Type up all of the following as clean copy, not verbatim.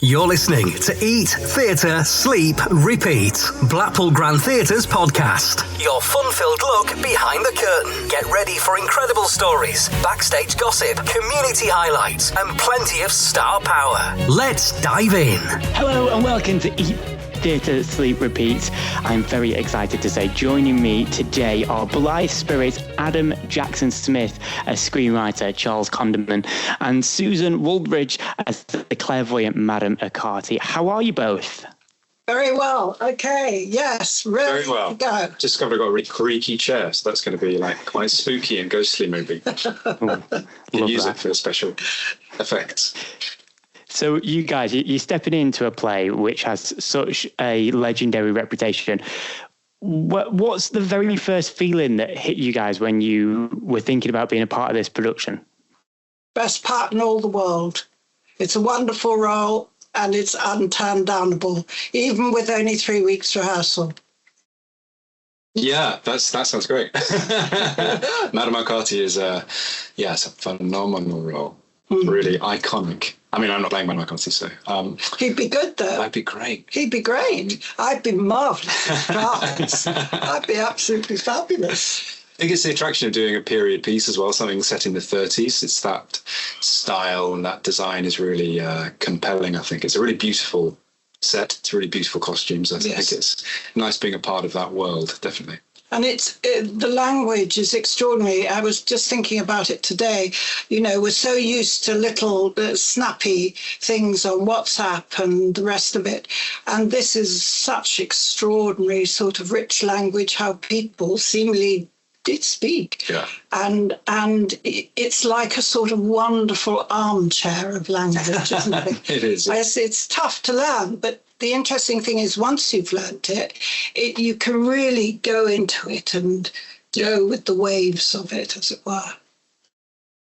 You're listening to Eat, Theatre, Sleep, Repeat, Blackpool Grand Theatre's podcast. Your fun-filled look behind the curtain. Get ready for incredible stories, backstage gossip, community highlights, and plenty of star power. Let's dive in. Hello and welcome to Eat.Theatre.Sleep.Repeat. I'm very excited to say joining me today are Blithe Spirit, Adam Jackson-Smith, a screenwriter, Charles Condamine, and Susan Wooldridge as the clairvoyant Madame Acarti. How are you both? Very well. Okay. Yes. Ready Very well. to go. Discovered I got a really creaky chair, so that's going to be like quite spooky and ghostly maybe. You use it for special effects. So you guys, you're stepping into a play which has such a legendary reputation. What's the very first feeling that hit you guys when you were thinking about being a part of this production? Best part in all the world. It's a wonderful role and it's unturndownable, even with only 3 weeks rehearsal. Yeah, that sounds great. Madame Acarti is it's a phenomenal role. Really iconic. I mean, I'm not playing Madame Acarti, so... He'd be good, though. I'd be great. He'd be great. I'd be marvellous in France. I'd be absolutely fabulous. I think it's the attraction of doing a period piece as well, something set in the 30s. It's that style and that design is really compelling, I think. It's a really beautiful set. It's really beautiful costumes. I think it's nice being a part of that world, definitely. And the language is extraordinary. I was just thinking about it today. You know, we're so used to little snappy things on WhatsApp and the rest of it. And this is such extraordinary sort of rich language, how people seemingly did speak. Yeah. And it's like a sort of wonderful armchair of language, isn't it? It is. It's tough to learn, but the interesting thing is once you've learnt it, you can really go into it and go with the waves of it, as it were.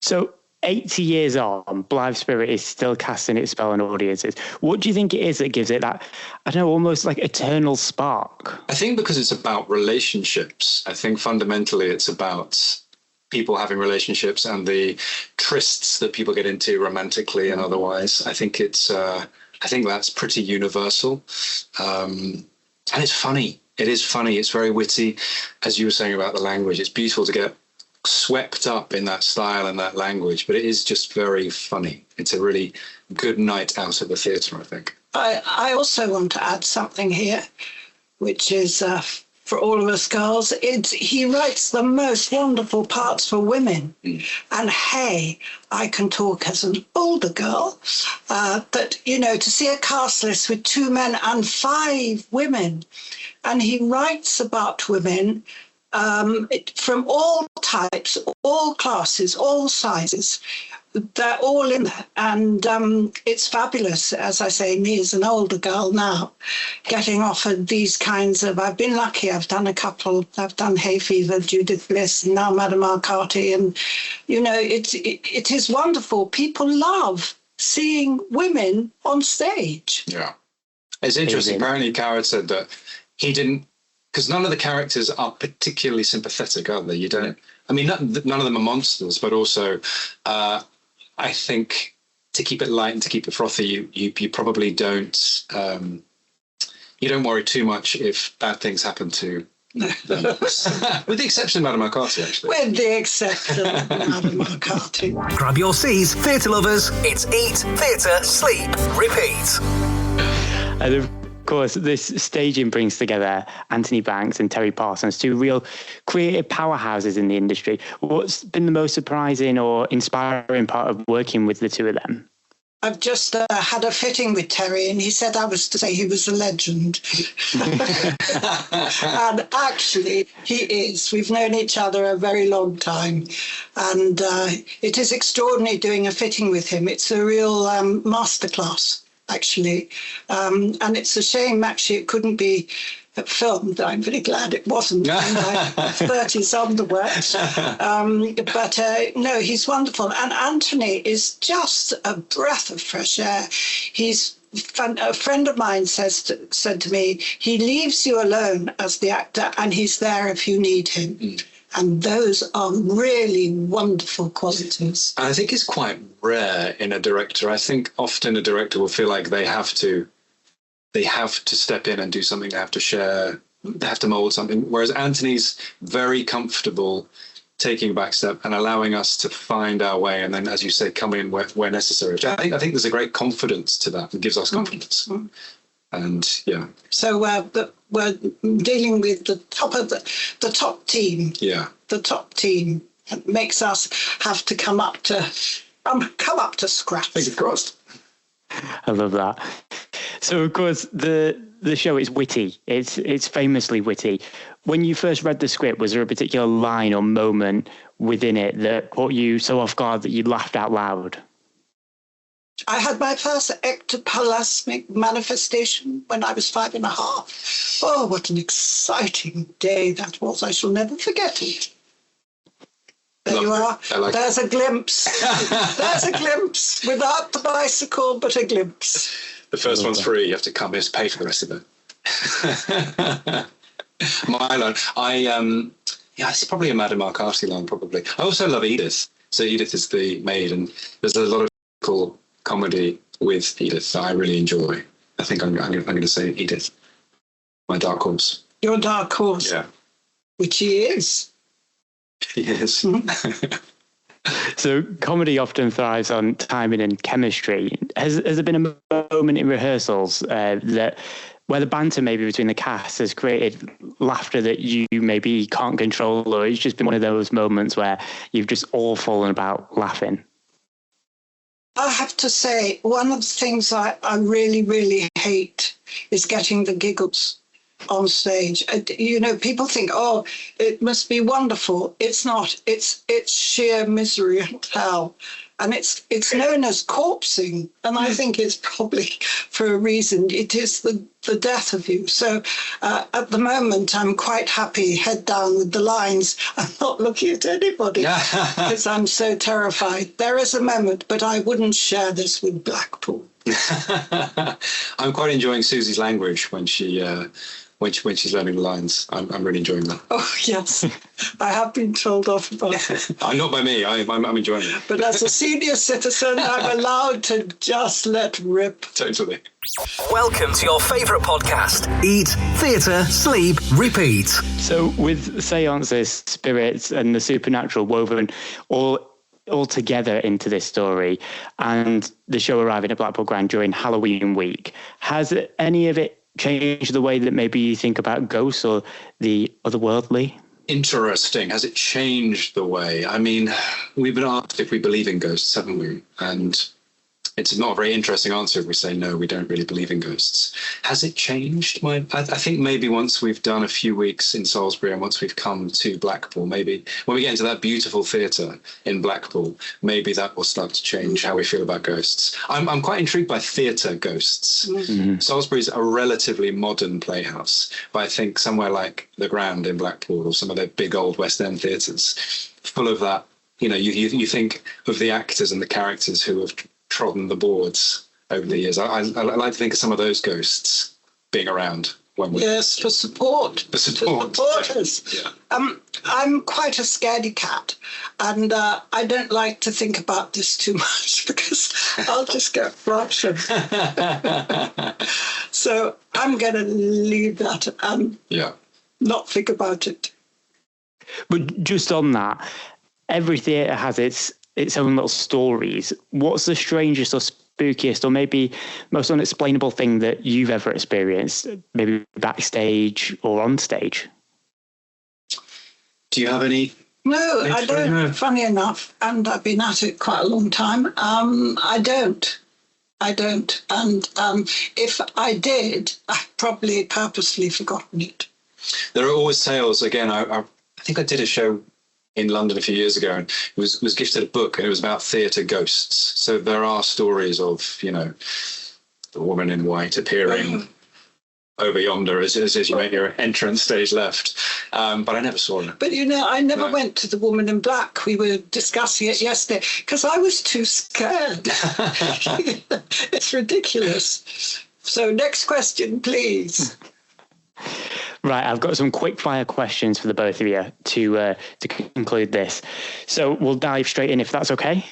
So 80 years on, Blithe Spirit is still casting its spell on audiences. What do you think it is that gives it that, I don't know, almost like eternal spark? I think because it's about relationships. I think fundamentally it's about people having relationships and the trysts that people get into romantically and otherwise. I think that's pretty universal. And it's funny. It is funny. It's very witty. As you were saying about the language, it's beautiful to get swept up in that style and that language, but it is just very funny. It's a really good night out at the theatre, I think. I also want to add something here, which is for all of us girls. He writes the most wonderful parts for women. And hey, I can talk as an older girl, that, you know, to see a cast list with 2 men and 5 women, and he writes about women from all types, all classes, all sizes. They're all in there. And it's fabulous, as I say, me as an older girl now, getting offered these kinds of... I've been lucky. I've done a couple. I've done Hay Fever, Judith Bliss, and now Madame Acarti. And, you know, it is wonderful. People love seeing women on stage. Yeah. It's interesting. Apparently, Coward said that he didn't... Because none of the characters are particularly sympathetic, are they? You don't... I mean, none of them are monsters, but also... I think to keep it light and to keep it frothy, you probably don't you don't worry too much if bad things happen to them. With the exception of Madame Acarti, actually. With the exception of Madame Acarti. Grab your seats, theatre lovers. It's Eat, Theatre, Sleep, Repeat. And of course, this staging brings together Anthony Banks and Terry Parsons, 2 real creative powerhouses in the industry. What's been the most surprising or inspiring part of working with the 2 of them? I've just had a fitting with Terry, and he said I was to say he was a legend. And actually, he is. We've known each other a very long time. And it is extraordinary doing a fitting with him. It's a real masterclass, actually. And it's a shame, actually, it couldn't be filmed. I'm very glad it wasn't. My 30's on the wet. But no, he's wonderful. And Anthony is just a breath of fresh air. A friend of mine said to me, he leaves you alone as the actor and he's there if you need him. And those are really wonderful qualities. And I think it's quite rare in a director. I think often a director will feel like they have to step in and do something. They have to share, they have to mold something. Whereas Anthony's very comfortable taking a back step and allowing us to find our way. And then, as you say, come in where necessary. I think there's a great confidence to that. It gives us confidence. Mm-hmm. And yeah. So we're dealing with the top team. Yeah. The top team. It makes us have to come up to scratch. Fingers crossed. I love that. So of course the show is witty. It's famously witty. When you first read the script, was there a particular line or moment within it that caught you so off guard that you laughed out loud? I had my first ectoplasmic manifestation when I was 5.5. Oh, what an exciting day that was. I shall never forget it. There you are. There's a glimpse. There's a glimpse. Without the bicycle, but a glimpse. The first one's free. You have to come here to pay for the rest of it. My line. It's probably a Madame Acarti line, probably. I also love Edith. So Edith is the maid, and there's a lot of cool comedy with Edith that I really enjoy. I think I'm going to say Edith, my dark horse. Your dark horse? Yeah. Which he is. He is. So comedy often thrives on timing and chemistry. Has there been a moment in rehearsals where the banter maybe between the cast has created laughter that you maybe can't control, or it's just been one of those moments where you've just all fallen about laughing? I have to say, one of the things I really, really hate is getting the giggles on stage. People think, oh, it must be wonderful. It's not. It's sheer misery and hell. And it's known as corpsing. And I think it's probably for a reason. It is the death of you. So at the moment, I'm quite happy, head down with the lines. I'm not looking at anybody because I'm so terrified. There is a moment, but I wouldn't share this with Blackpool. I'm quite enjoying Susie's language when she's learning the lines. I'm really enjoying that. Oh, yes. I have been told off about it. Not by me. I'm enjoying it. But as a senior citizen, I'm allowed to just let rip. Totally. Welcome to your favourite podcast, Eat, Theatre, Sleep, Repeat. So with seances, spirits and the supernatural woven all together into this story, and the show arriving at Blackpool Grand during Halloween week, has any of it changed the way that maybe you think about ghosts or the otherworldly? Interesting. Has it changed the way? I mean, we've been asked if we believe in ghosts, haven't we? And it's not a very interesting answer if we say, no, we don't really believe in ghosts. Has it changed? I think maybe once we've done a few weeks in Salisbury and once we've come to Blackpool, maybe when we get into that beautiful theatre in Blackpool, maybe that will start to change how we feel about ghosts. I'm quite intrigued by theatre ghosts. Mm-hmm. Salisbury's a relatively modern playhouse, but I think somewhere like the Grand in Blackpool or some of the big old West End theatres, full of that, you think of the actors and the characters who have trodden the boards over the years. I like to think of some of those ghosts being around when we... Yes, for support. For supporters. Yeah. I'm quite a scaredy cat, and I don't like to think about this too much because I'll just get frightened. So I'm going to leave that and not think about it. But just on that, every theatre has its own little stories. What's the strangest or spookiest or maybe most unexplainable thing that you've ever experienced, maybe backstage or on stage? Do you have any? No, I don't, funny enough, and I've been at it quite a long time. I don't. And if I did, I've probably purposely forgotten it. There are always tales. Again, I think I did a show in London a few years ago and was gifted a book, and it was about theatre ghosts. So there are stories of, the woman in white appearing over yonder as you make your entrance stage left. But I never saw her. But, I never went to the woman in black. We were discussing it yesterday because I was too scared. It's ridiculous. So next question, please. Right, I've got some quick fire questions for the both of you to conclude this. So we'll dive straight in if that's okay.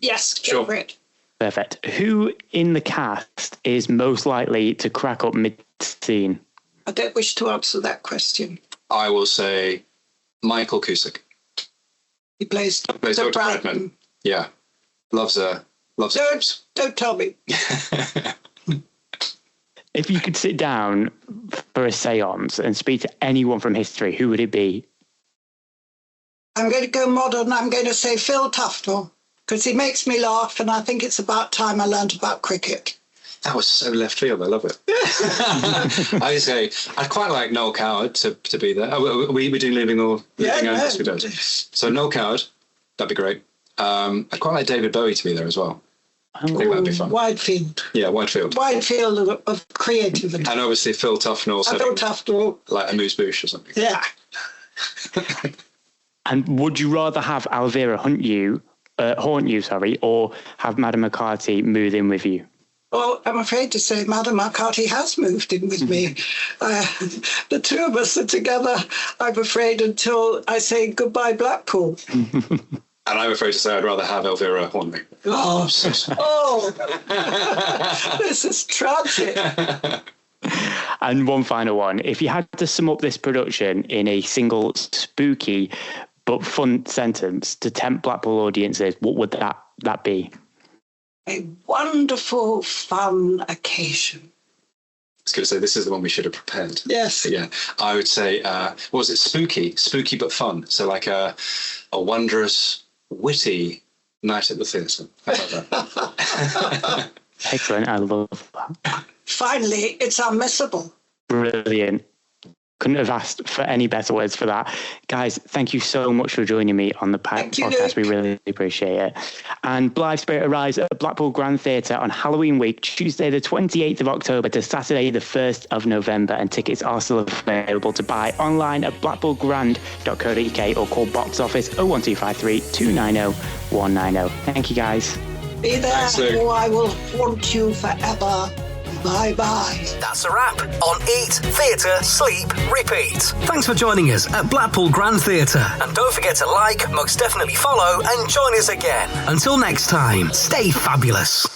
Yes, Sure. go for it. Perfect. Who in the cast is most likely to crack up mid-scene? I don't wish to answer that question. I will say Michael Cusick. He plays Plays Dr. Dr. Brightman. Yeah. Loves a Don't tell me. If you could sit down for a seance and speak to anyone from history, who would it be? I'm going to go modern. I'm going to say Phil Tufnell, because he makes me laugh, and I think it's about time I learned about cricket. That was so left field. I love it. I say I'd quite like Noel Coward to be there. Are we doing Living or Living On? Yes, we do. So Noel Coward, that'd be great. I'd quite like David Bowie to be there as well. I think that'd be fun. Widefield. Yeah, Widefield. Widefield of creativity. And obviously Phil Tufnell. Phil Tufnell. Like a moose bouche or something. Yeah. And would you rather have Alvira haunt you, or have Madame Acarti move in with you? Well, I'm afraid to say Madame Acarti has moved in with me. The two of us are together, I'm afraid, until I say goodbye, Blackpool. And I'm afraid to say I'd rather have Elvira haunt me. Oh, this is tragic. And one final one. If you had to sum up this production in a single spooky but fun sentence to tempt Blackpool audiences, what would that be? A wonderful, fun occasion. I was going to say, this is the one we should have prepared. Yes. But yeah, I would say, what was it? Spooky but fun. So like a wondrous, witty night at the theatre. How about that? Excellent. I love that. Finally, it's unmissable. Brilliant. Couldn't have asked for any better words for that. Guys, thank you so much for joining me on the podcast. We really appreciate it. And Blithe Spirit arrives at Blackpool Grand Theatre on Halloween week, Tuesday the 28th of October to Saturday the 1st of November. And tickets are still available to buy online at blackpoolgrand.co.uk or call box office 01253 290 190. Thank you, guys. Be there, or I will haunt you forever. Bye-bye. That's a wrap on Eat, Theatre, Sleep, Repeat. Thanks for joining us at Blackpool Grand Theatre. And don't forget to like, most definitely follow, and join us again. Until next time, stay fabulous.